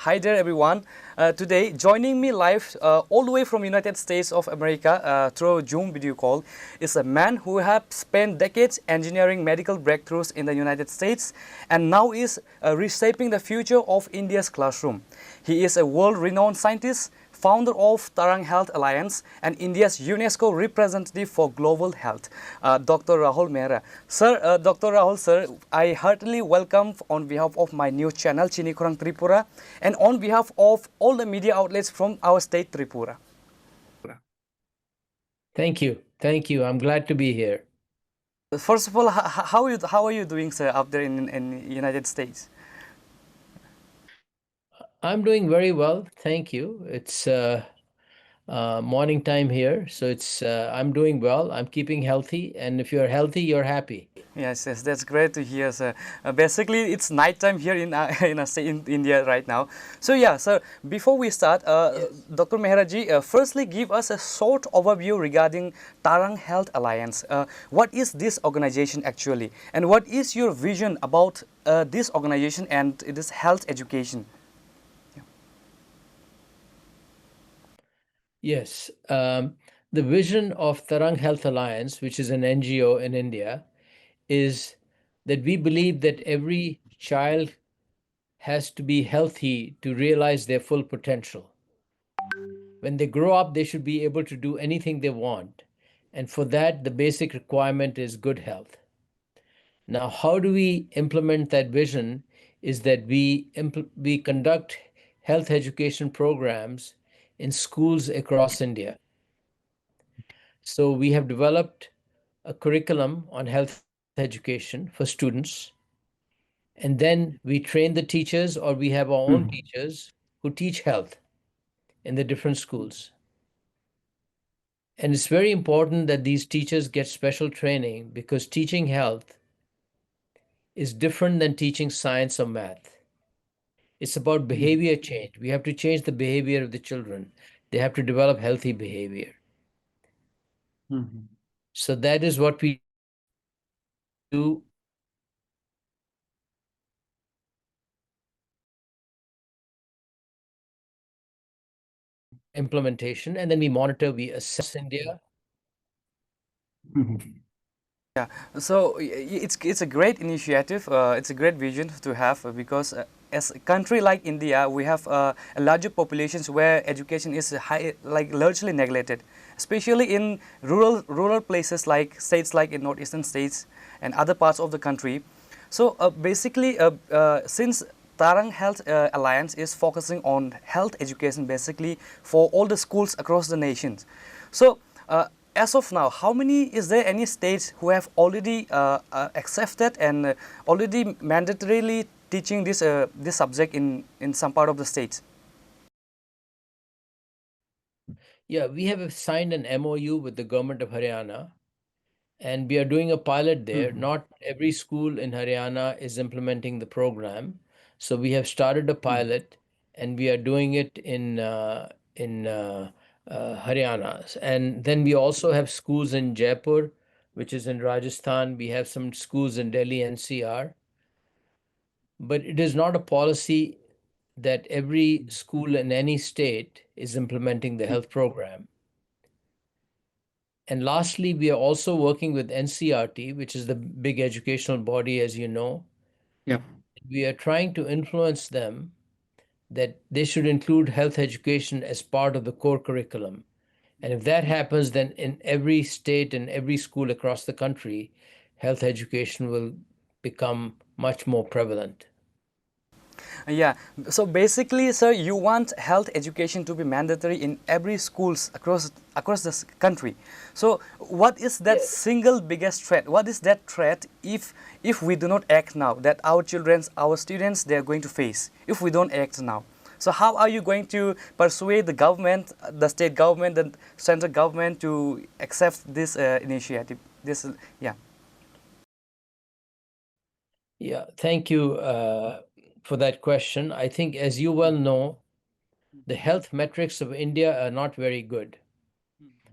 Hi there, everyone. Today, joining me live all the way from United States of America through Zoom video call is a man who has spent decades engineering medical breakthroughs in the United States and now is reshaping the future of India's classroom. He is a world-renowned scientist, founder of Tarang Health Alliance and India's UNESCO representative for global health, Dr. Rahul Mehra. Sir, Dr. Rahul, sir, I heartily welcome on behalf of my news channel, Chini Khorang Tripura, and on behalf of all the media outlets from our state, Tripura. Thank you. Thank you. I'm glad to be here. First of all, how are you doing, sir, up there in United States? I'm doing very well. Thank you. It's morning time here. So I'm doing well. I'm keeping healthy. And if you're healthy, you're happy. Yes, that's great to hear, sir. Basically, it's nighttime here in India right now. So yeah, sir, before we start, Yes. Dr. Mehra ji, firstly give us a short overview regarding Tarang Health Alliance. What is this organization actually? And what is your vision about this organization and this health education? Yes. The vision of Tarang Health Alliance, which is an NGO in India, is that we believe that every child has to be healthy to realize their full potential. When they grow up, they should be able to do anything they want. And for that, the basic requirement is good health. Now, how do we implement that vision is that we conduct health education programs in schools across India. So we have developed a curriculum on health education for students. And then we train the teachers, or we have our own teachers who teach health in the different schools. And it's very important that these teachers get special training because teaching health is different than teaching science or math. It's about behavior change. We have to change the behavior of the children. They have to develop healthy behavior. So that is what we do. Implementation, and then we monitor, we assess India. Yeah, so it's a great initiative. It's a great vision to have because as a country like India, we have a larger populations where education is largely neglected, especially in rural places like states like in northeastern states and other parts of the country. So basically, since Tarang Health Alliance is focusing on health education basically for all the schools across the nations. So as of now, is there any states who have already accepted and already mandatorily teaching this subject in some part of the states? Yeah, we have signed an MOU with the government of Haryana, and we are doing a pilot there. Not every school in Haryana is implementing the program. So we have started a pilot, and we are doing it in Haryana. And then we also have schools in Jaipur, which is in Rajasthan. We have some schools in Delhi NCR. But it is not a policy that every school in any state is implementing the health program. And lastly, we are also working with NCRT, which is the big educational body, as you know. Yeah. We are trying to influence them that they should include health education as part of the core curriculum. And if that happens, then in every state and every school across the country, health education will become much more prevalent. Yeah, so basically, sir, you want health education to be mandatory in every schools across the country. So what is that single biggest threat? What is that threat if we do not act now that our students, they are going to face if we don't act now? So how are you going to persuade the government, the state government, the central government to accept this initiative? Yeah, thank you for that question. I think, as you well know, the health metrics of India are not very good.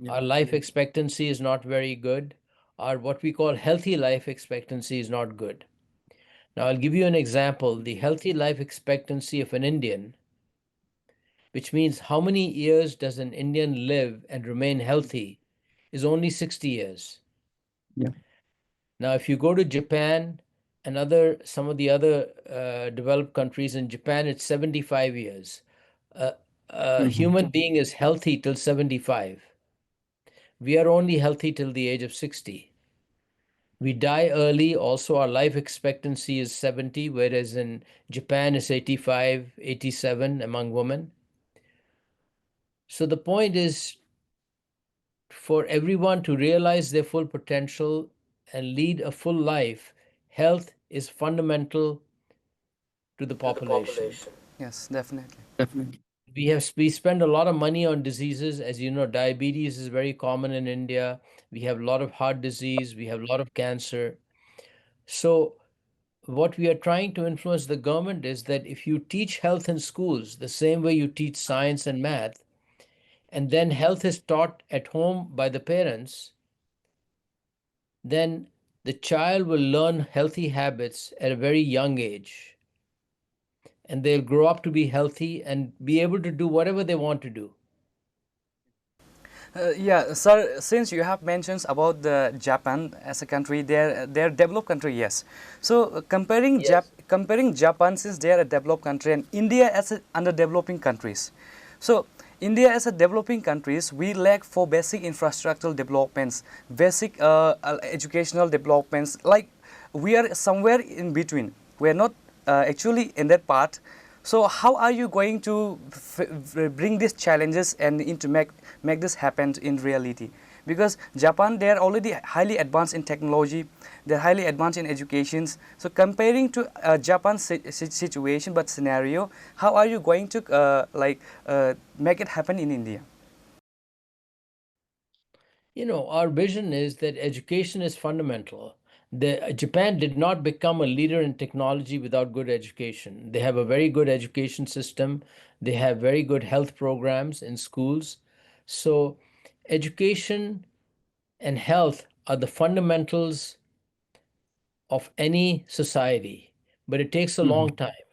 Our life expectancy is not very good. Our what we call healthy life expectancy is not good. Now, I'll give you an example. The healthy life expectancy of an Indian which means how many years does an Indian live and remain healthy, is only 60 years. Yeah. Now, if you go to Japan and some of the other developed countries, in Japan, it's 75 years. A human being is healthy till 75. We are only healthy till the age of 60. We die early. Also, our life expectancy is 70, whereas in Japan it's 85, 87 among women. So the point is for everyone to realize their full potential and lead a full life. Health is fundamental to the population. Yes, definitely. Definitely. We spend a lot of money on diseases. As you know, diabetes is very common in India. We have a lot of heart disease. We have a lot of cancer. So what we are trying to influence the government is that if you teach health in schools the same way you teach science and math, and then health is taught at home by the parents, then the child will learn healthy habits at a very young age. And they'll grow up to be healthy and be able to do whatever they want to do. Yeah, sir, since you have mentioned about the Japan as a country, they're developed country, yes. So comparing Yes. comparing Japan, since they are a developed country, and India as a underdeveloping countries. So India as a developing countries, we lack for basic infrastructural developments, basic educational developments. Like we are somewhere in between. We are not actually in that part. So how are you going to bring these challenges and into make this happen in reality? Because Japan, they are already highly advanced in technology, they're highly advanced in educations. So comparing to Japan's situation but scenario, how are you going to make it happen in India? Our vision is that education is fundamental. Japan did not become a leader in technology without good education. They have a very good education system. They have very good health programs in schools. So education and health are the fundamentals of any society, but it takes a long time.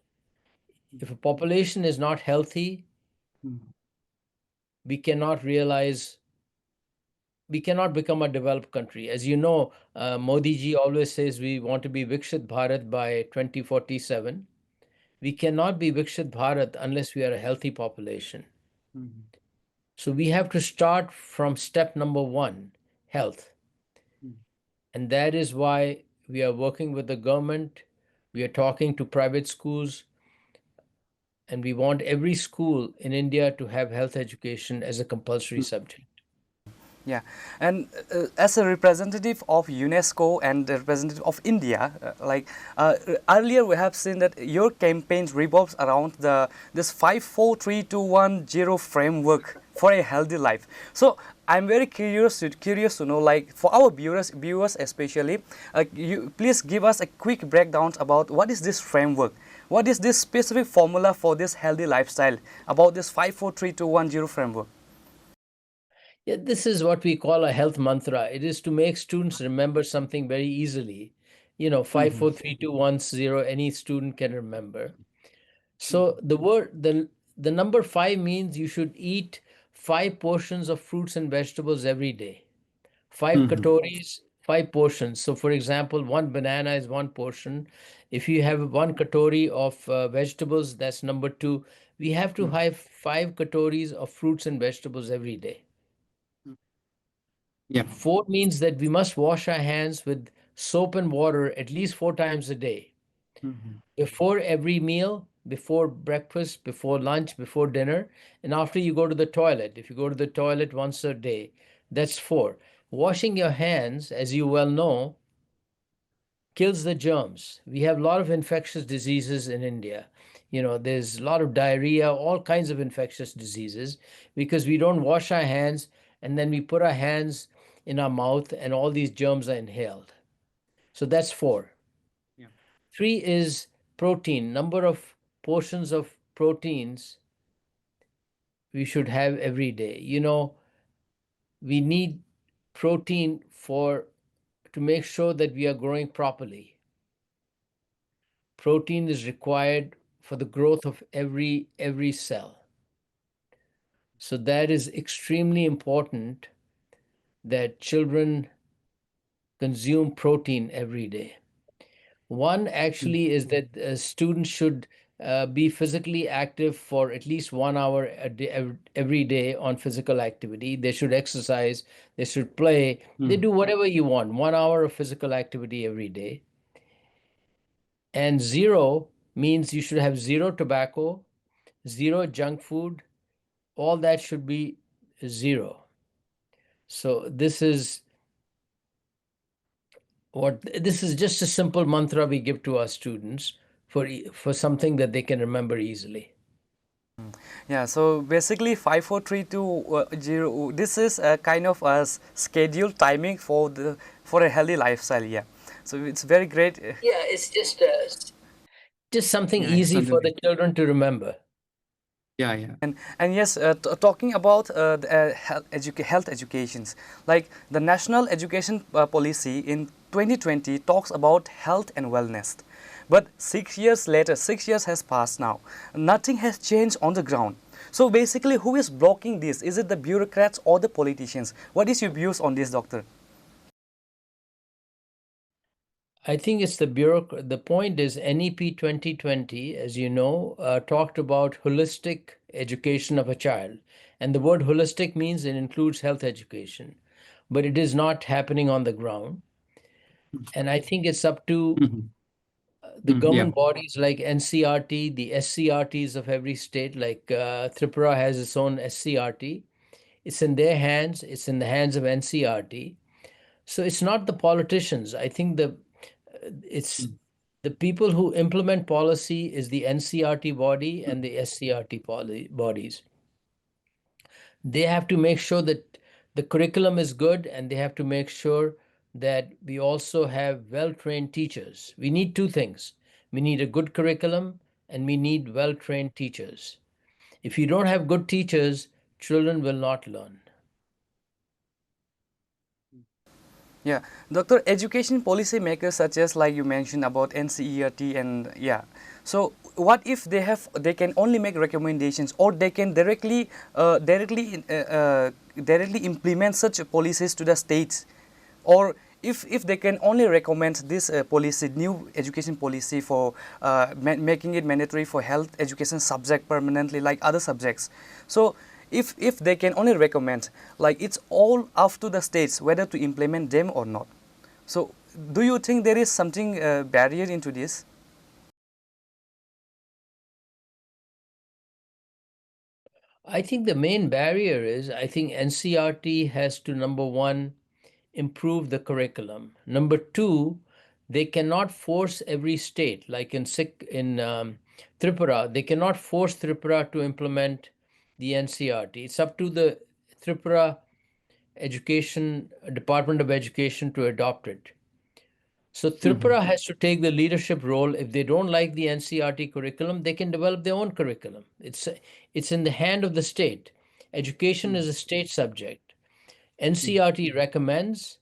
If a population is not healthy, we cannot become a developed country. As you know, Modi ji always says we want to be Viksit Bharat by 2047. We cannot be Viksit Bharat unless we are a healthy population. So we have to start from step number one, health. And that is why we are working with the government. We are talking to private schools. And we want every school in India to have health education as a compulsory subject. Yeah, and as a representative of UNESCO and the representative of India, earlier we have seen that your campaign revolves around this 54321 framework for a healthy life. So I'm very curious to know, like for our viewers especially, you please give us a quick breakdown about what is this framework, what is this specific formula for this healthy lifestyle, about this 54321 framework. Yeah, this is what we call a health mantra. It is to make students remember something very easily. 54321 any student can remember. So the number 5 means you should eat 5 portions of fruits and vegetables every day. 5 katoris, 5 portions. So for example, 1 banana is 1 portion. If you have 1 katori of vegetables, that's number 2. We have to have 5 katoris of fruits and vegetables every day. Yeah. 4 means that we must wash our hands with soap and water at least 4 times a day. Before every meal, before breakfast, before lunch, before dinner, and after you go to the toilet. If you go to the toilet once a day, that's 4. Washing your hands, as you well know, kills the germs. We have a lot of infectious diseases in India. There's a lot of diarrhea, all kinds of infectious diseases, because we don't wash our hands and then we put our hands in our mouth and all these germs are inhaled. So that's 4. Yeah. 3 is protein, number of portions of proteins we should have every day. We need protein to make sure that we are growing properly. Protein is required for the growth of every cell. So that is extremely important that children consume protein every day. One actually is that students should be physically active for at least 1 hour a day, every day on physical activity. They should exercise, they should play, they do whatever you want, 1 hour of physical activity every day. And zero means you should have zero tobacco, zero junk food, all that should be zero. So this is just a simple mantra we give to our students for something that they can remember easily. Yeah, so basically 54320, this is a kind of a scheduled timing for a healthy lifestyle. Yeah, so it's very great. Yeah, it's just something Yeah, easy something for the like children to remember. yeah. And yes, talking about health educations, like the national education policy in 2020 talks about health and wellness. But 6 years later, 6 years has passed now, nothing has changed on the ground. So basically, who is blocking this? Is it the bureaucrats or the politicians? What is your views on this, doctor? I think it's the bureaucrat. The point is NEP 2020, as you know, talked about holistic education of a child. And the word holistic means it includes health education, but it is not happening on the ground. And I think it's up to the government bodies like NCRT, the SCRTs of every state, like Tripura has its own SCRT. It's in their hands, it's in the hands of NCRT. So it's not the politicians. I think it's the people who implement policy is the NCRT body and the SCRT bodies. They have to make sure that the curriculum is good, and they have to make sure that we also have well-trained teachers. We need two things. We need a good curriculum and we need well-trained teachers. If you don't have good teachers, children will not learn. Yeah, doctor, education policy makers such as like you mentioned about NCERT and yeah. So what if they can only make recommendations, or they can directly implement such policies to the states, or if they can only recommend this policy, new education policy for making it mandatory for health education subject permanently like other subjects. So if they can only recommend, like it's all up to the states whether to implement them or not. So do you think there is something barrier into this? I think the main barrier is, I think NCRT has to, number one, improve the curriculum. Number two, they cannot force every state, like in Tripura, they cannot force Tripura to implement the NCRT. It's up to the Tripura Department of Education to adopt it. So Tripura has to take the leadership role. If they don't like the NCRT curriculum, they can develop their own curriculum. It's in the hand of the state. Education is a state subject. NCRT recommends,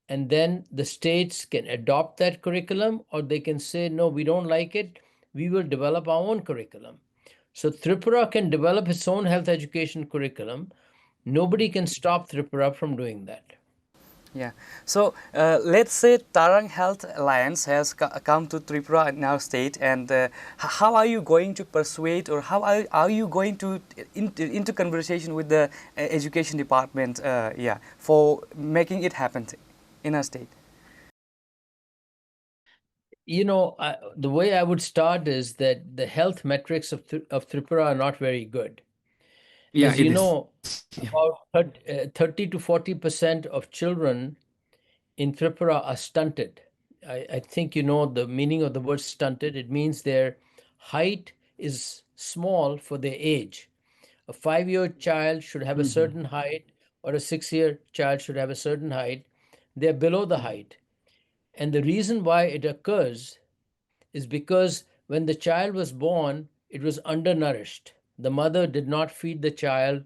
and then the states can adopt that curriculum, or they can say, no, we don't like it, we will develop our own curriculum. So Tripura can develop its own health education curriculum. Nobody can stop Tripura from doing that. Yeah. So let's say Tarang Health Alliance has come to Tripura in our state, and how are you going to persuade, or how are you going to into conversation with the education department, yeah, for making it happen in our state? You know, the way I would start is that the health metrics of Tripura are not very good. Yeah, As it you is. know, Yeah. about 30 to 40% of children in Tripura are stunted. I think you know the meaning of the word stunted. It means their height is small for their age. A 5-year child should have a certain height, or a 6-year child should have a certain height. They're below the height. And the reason why it occurs is because when the child was born, it was undernourished. The mother did not feed the child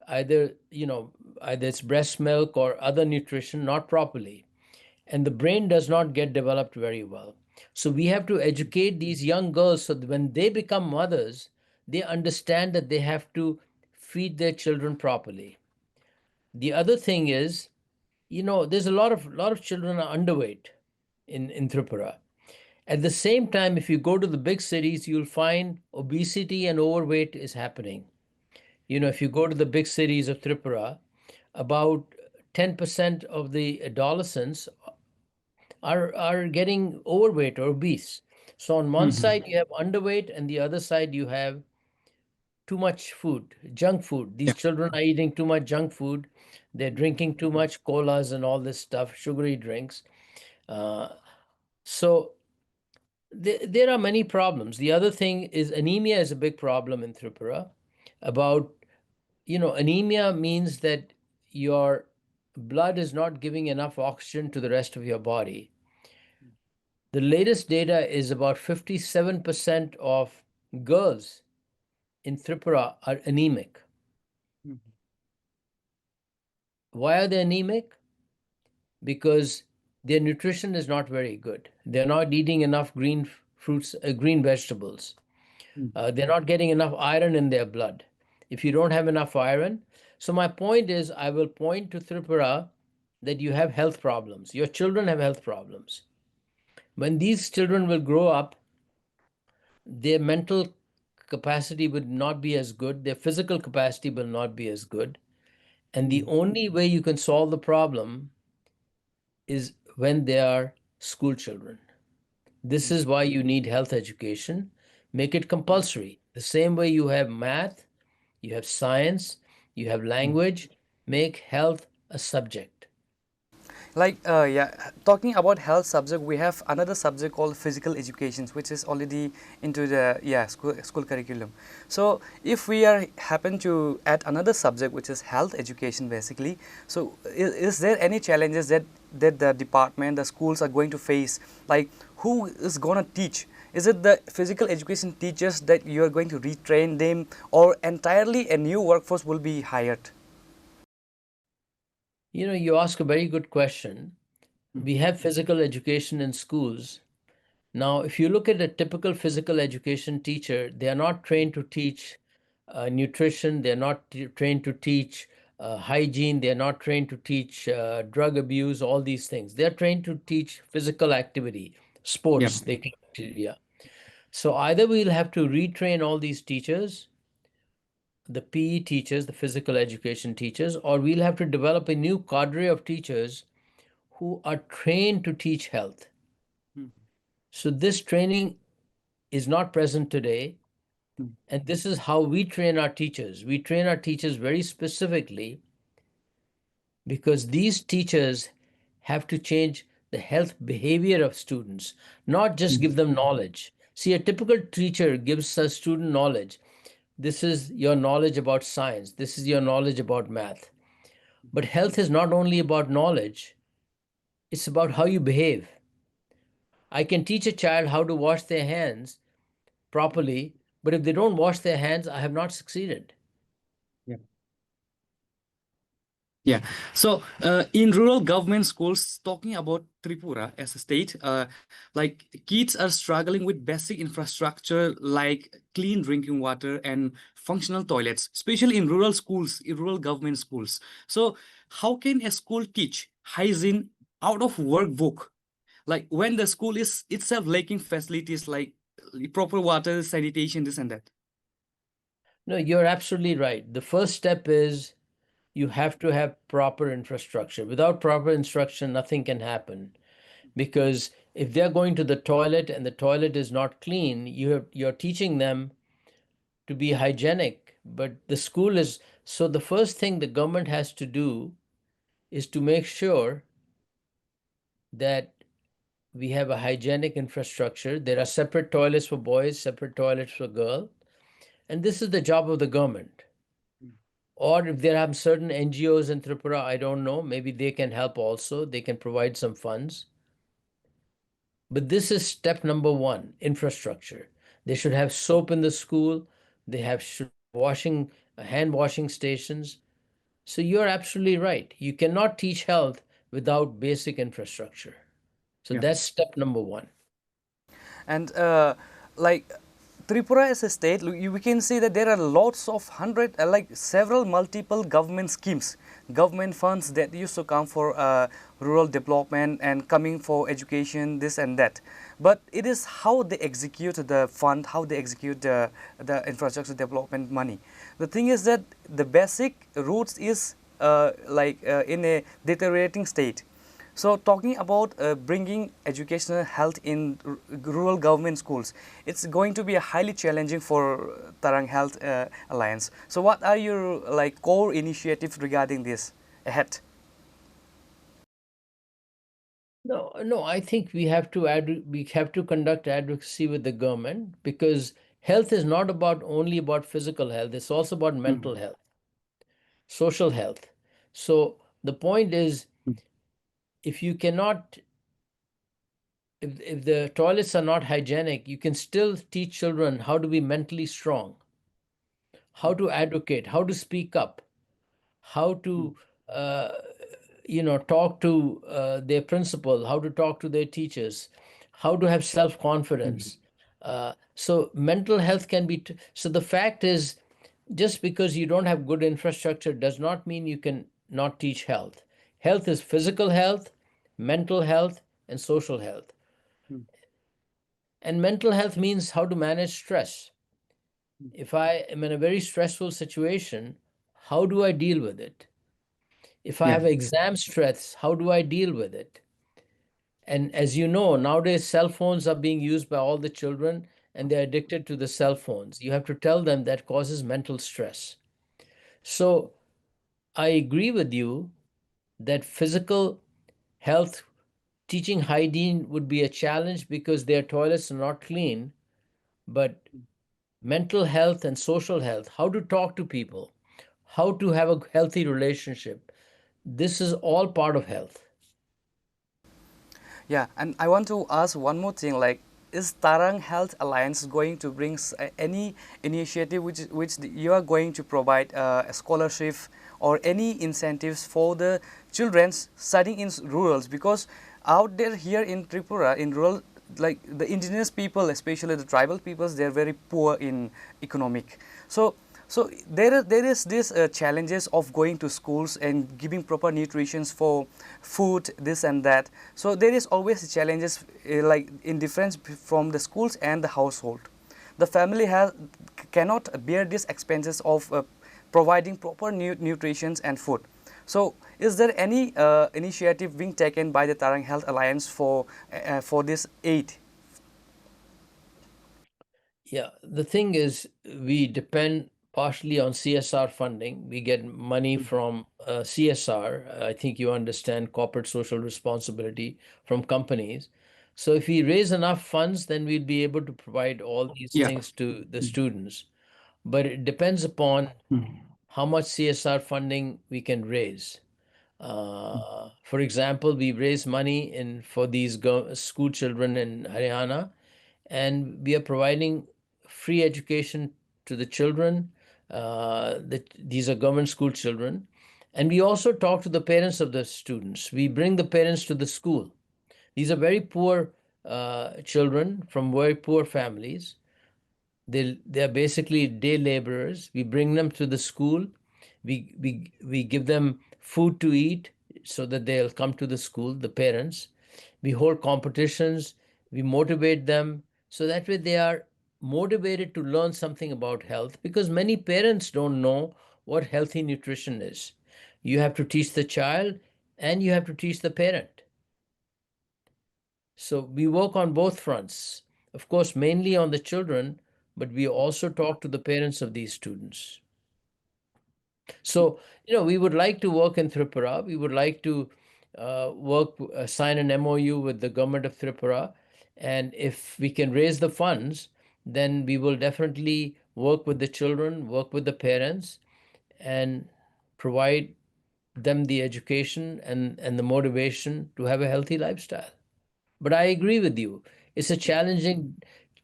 either its breast milk or other nutrition, not properly, and the brain does not get developed very well. So we have to educate these young girls so that when they become mothers, they understand that they have to feed their children properly. The other thing is, there's a lot of children are underweight in Tripura. At the same time, if you go to the big cities, you'll find obesity and overweight is happening. If you go to the big cities of Tripura, about 10% of the adolescents are getting overweight or obese. So on one side you have underweight, and the other side you have too much food, junk food. These children are eating too much junk food. They're drinking too much colas and all this stuff, sugary drinks. So there are many problems. The other thing is anemia is a big problem in Tripura. Anemia means that your blood is not giving enough oxygen to the rest of your body. The latest data is about 57% of girls in Tripura are anemic. Why are they anemic? Because their nutrition is not very good. They're not eating enough green fruits, green vegetables. They're not getting enough iron in their blood. If you don't have enough iron, so my point is, I will point to Tripura that you have health problems. Your children have health problems. When these children will grow up, their mental capacity would not be as good. Their physical capacity will not be as good. And the only way you can solve the problem is when they are school children. This is why you need health education. Make it compulsory. The same way you have math, you have science, you have language, make health a subject. Talking about health subject, we have another subject called physical education, which is already into the school curriculum. So if we happen to add another subject, which is health education basically, so is there any challenges that the department, the schools are going to face? Like, who is going to teach? Is it the physical education teachers that you are going to retrain them, or entirely a new workforce will be hired? You ask a very good question. We have physical education in schools. Now, if you look at a typical physical education teacher, they are not trained to teach nutrition. They're not trained to teach hygiene. They're not trained to teach drug abuse, all these things. They're trained to teach physical activity, sports. So either we'll have to retrain all these teachers, the PE teachers, the physical education teachers, or we'll have to develop a new cadre of teachers who are trained to teach health. So this training is not present today. And this is how we train our teachers. We train our teachers very specifically because these teachers have to change the health behavior of students, not just give them knowledge. See, a typical teacher gives a student knowledge. This is your knowledge about science. This is your knowledge about math. But health is not only about knowledge, it's about how you behave. I can teach a child how to wash their hands properly, but if they don't wash their hands, I have not succeeded. Yeah. So in rural government schools, talking about Tripura as a state, like kids are struggling with basic infrastructure like clean drinking water and functional toilets, especially in rural schools, in rural government schools. So how can a school teach hygiene out of workbook? Like when the school is itself lacking facilities like proper water, sanitation, this and that. No, you're absolutely right. The first step is you have to have proper infrastructure. Without proper instruction, nothing can happen. Because if they're going to the toilet and the toilet is not clean, you're teaching them to be hygienic. But the school is, so the first thing the government has to do is to make sure that we have a hygienic infrastructure. There are separate toilets for boys, separate toilets for girls. And this is the job of the government. Or if there are certain NGOs in Tripura, I don't know, maybe they can help also. They can provide some funds. But this is step number one, infrastructure. They should have soap in the school. They have hand washing stations. So you're absolutely right. You cannot teach health without basic infrastructure. So that's step number one. And like Tripura as a state, we can see that there are lots of like several multiple government schemes, government funds that used to come for rural development and coming for education, this and that. But it is how they execute the fund, how they execute the infrastructure development money. The thing is that the basic roots is in a deteriorating state. So talking about bringing educational health in rural government schools, it's going to be a highly challenging for Tarang Health Alliance. So what are your like core initiatives regarding this ahead? No, I think we have to conduct advocacy with the government, because health is not only about physical health, it's also about mental health, social health. So the point is, if you cannot, if the toilets are not hygienic, you can still teach children how to be mentally strong, how to advocate, how to speak up, how to talk to their principal, how to talk to their teachers, how to have self-confidence. So mental health can be so the fact is, just because you don't have good infrastructure does not mean you can not teach health. Health is physical health, mental health, and social health. And mental health means how to manage stress. If I am in a very stressful situation, how do I deal with it? If I have exam stress, how do I deal with it? And as you know, nowadays cell phones are being used by all the children, and they're addicted to the cell phones. You have to tell them that causes mental stress. So I agree with you that physical health, teaching hygiene would be a challenge because their toilets are not clean, but mental health and social health, how to talk to people, how to have a healthy relationship, this is all part of health. Yeah, and I want to ask one more thing, like, is Tarang Health Alliance going to bring any initiative which you are going to provide a scholarship or any incentives for the children studying in rurals? Because out there here in Tripura, in rural, like the indigenous people, especially the tribal peoples, they are very poor in economic. So there is this challenges of going to schools and giving proper nutrition for food, this and that. So there is always challenges like in difference from the schools and the household. The family cannot bear these expenses of providing proper nutrition and food. So is there any initiative being taken by the Tarang Health Alliance for this aid? Yeah, the thing is, we depend partially on CSR funding. We get money from CSR. I think you understand corporate social responsibility from companies. So if we raise enough funds, then we'll be able to provide all these Yeah. things to the students. But it depends upon how much CSR funding we can raise. For example, we raise money for these school children in Haryana, and we are providing free education to the children. These are government school children. And we also talk to the parents of the students. We bring the parents to the school. These are very poor children from very poor families. They're basically day laborers. We bring them to the school. We give them food to eat so that they'll come to the school, the parents. We hold competitions. We motivate them so that way they are motivated to learn something about health, because many parents don't know what healthy nutrition is. You have to teach the child and you have to teach the parent. So we work on both fronts, of course, mainly on the children, but we also talk to the parents of these students. So, we would like to work in Tripura. We would like to sign an MOU with the government of Tripura. And if we can raise the funds, then we will definitely work with the children, work with the parents, and provide them the education and the motivation to have a healthy lifestyle. But I agree with you. It's a challenging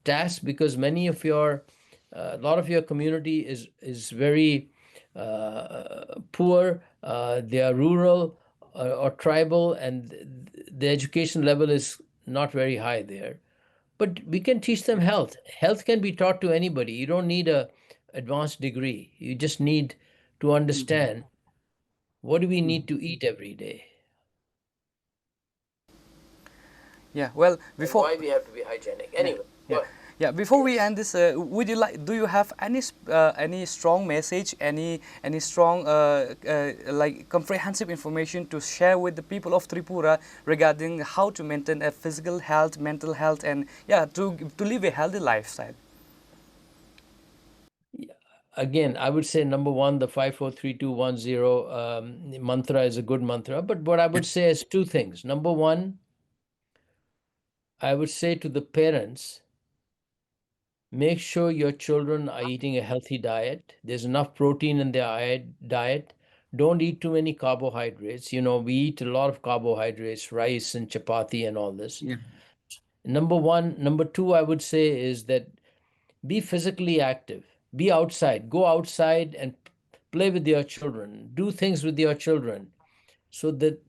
task because a lot of your community is very poor. They are rural or tribal, and the education level is not very high there. But we can teach them health. Health can be taught to anybody. You don't need a advanced degree. You just need to understand what do we need to eat every day. Yeah, well, before why we have to be hygienic. Anyway, yeah, before we end this, would you like? Do you have any strong message, any strong like comprehensive information to share with the people of Tripura regarding how to maintain a physical health, mental health, and yeah, to live a healthy lifestyle? Again, I would say number one, the 54321 mantra is a good mantra. But what I would say is two things. Number one, I would say to the parents, make sure your children are eating a healthy diet. There's enough protein in their diet. Don't eat too many carbohydrates. You know, we eat a lot of carbohydrates, rice and chapati and all this. Yeah. Number one. Number two, I would say is that be physically active. Be outside. Go outside and play with your children. Do things with your children so that,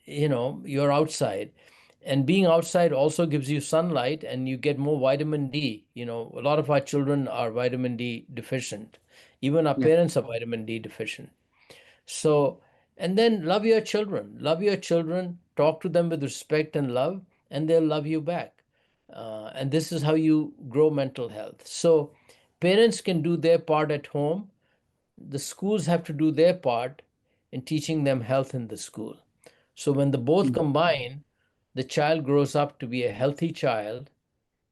you know, you're outside. And being outside also gives you sunlight and you get more vitamin D. You know, a lot of our children are vitamin D deficient. Even our Yeah. parents are vitamin D deficient. So, and then love your children. Love your children. Talk to them with respect and love, and they'll love you back. And this is how you grow mental health. So, parents can do their part at home. The schools have to do their part in teaching them health in the school. So, when the both combine, the child grows up to be a healthy child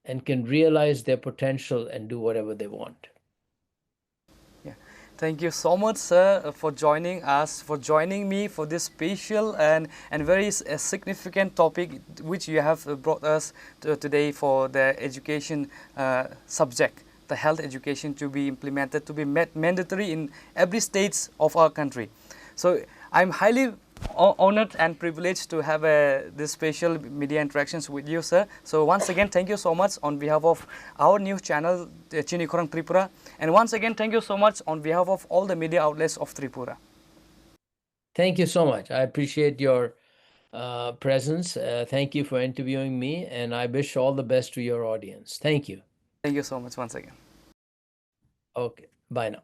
and can realize their potential and do whatever they want. Yeah. Thank you so much, sir, for joining us, for joining me for this special and very significant topic which you have brought us today for the education subject, the health education to be implemented, to be mandatory in every state of our country. So I'm highly honored and privileged to have this special media interactions with you, sir. So once again, thank you so much on behalf of our news channel, Chini Khorang Tripura. And once again, thank you so much on behalf of all the media outlets of Tripura. Thank you so much. I appreciate your presence. Thank you for interviewing me, and I wish all the best to your audience. Thank you. Thank you so much once again. Okay, bye now.